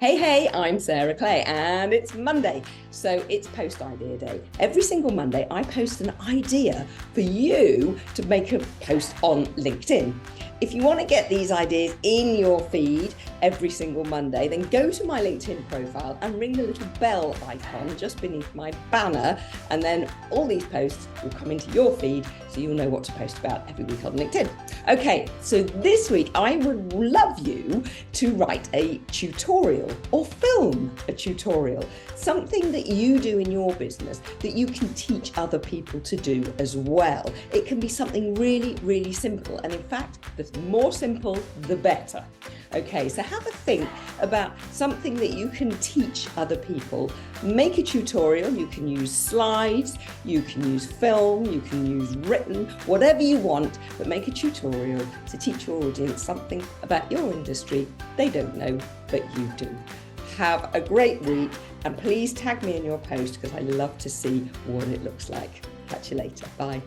Hey, I'm Sarah Clay, and it's Monday, so it's Post Idea Day. Every single Monday, I post an idea for you to make a post on LinkedIn. If you want to get these ideas in your feed every single Monday, then go to my LinkedIn profile and ring the little bell icon just beneath my banner, and then all these posts will come into your feed so you'll know what to post about every week on LinkedIn. Okay, so this week I would love you to write a tutorial or film a tutorial, something that you do in your business that you can teach other people to do as well. It can be something really, really simple, and in fact, the more simple, the better. Okay, so have a think about something that you can teach other people. Make a tutorial. You can use slides, you can use film, you can use written, whatever you want, but make a tutorial to teach your audience something about your industry they don't know, but you do. Have a great week, and please tag me in your post because I love to see what it looks like. Catch you later. Bye.